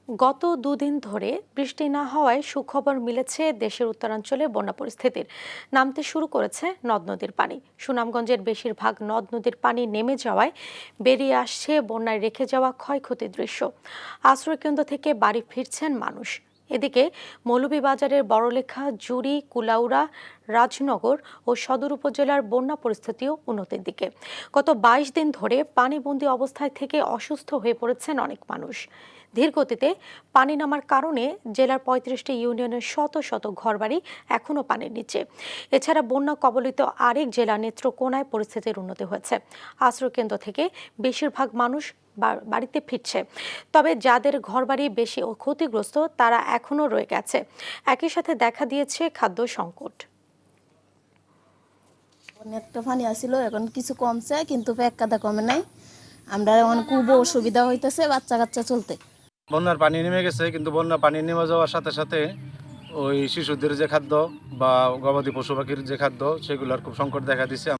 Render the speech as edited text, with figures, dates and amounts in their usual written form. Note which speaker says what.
Speaker 1: গত দুদিন ধরে বৃষ্টি না হওয়ায় সুখবর মিলেছে। দেশের উত্তরাঞ্চলে বন্যা পরিস্থিতির নামতে শুরু করেছে নদ নদীর পানি। সুনামগঞ্জের বেশিরভাগ নদ নদীর পানি নেমে যাওয়ায় বেরিয়ে আসছে বন্যায় রেখে যাওয়া ক্ষয়ক্ষতির দৃশ্য। আশ্রয়কেন্দ্র থেকে বাড়ি ফিরছেন মানুষ। এদিকে মৌলভীবাজারের বড়লেখা, জুড়ি, কুলাউড়া, রাজনগর ও সদর উপজেলার বন্যা পরিস্থিতিও উন্নতির দিকে। গত 22 দিন ধরে পানিবন্দী অবস্থায় থেকে অসুস্থ হয়ে পড়েছেন অনেক মানুষ। ধীরগতিতে পানি নামার কারণে জেলার 35টি ইউনিয়নের শত শত ঘরবাড়ি এখনও পানির নিচে। এছাড়া বন্যা কবলিত আরেক জেলা নেত্রকোনায় পরিস্থিতির উন্নতি হয়েছে। আশ্রয়কেন্দ্র থেকে বেশিরভাগ মানুষ বাড়িতে ফিরছে, তবে যাদের ঘরবাড়ি বেশি ক্ষতিগ্রস্ত তারা এখনও রয়ে গেছে। একই সাথে দেখা দিয়েছে খাদ্য সংকট।
Speaker 2: অনেকটা পানি আসছিল, এখন কিছু কমছে, কিন্তু এক কাদা কমে নাই। আমরা এখন খুব অসুবিধা হইতেছে বাচ্চা কাচ্চা চলতে।
Speaker 3: বন্যার পানি নেমে গেছে, কিন্তু বন্যার পানি নেমে যাওয়ার সাথে সাথে ওই শিশুদের যে খাদ্য বা গবাদি পশু পাখির যে খাদ্য, সেগুলোর খুব সংকট দেখা দিচ্ছে।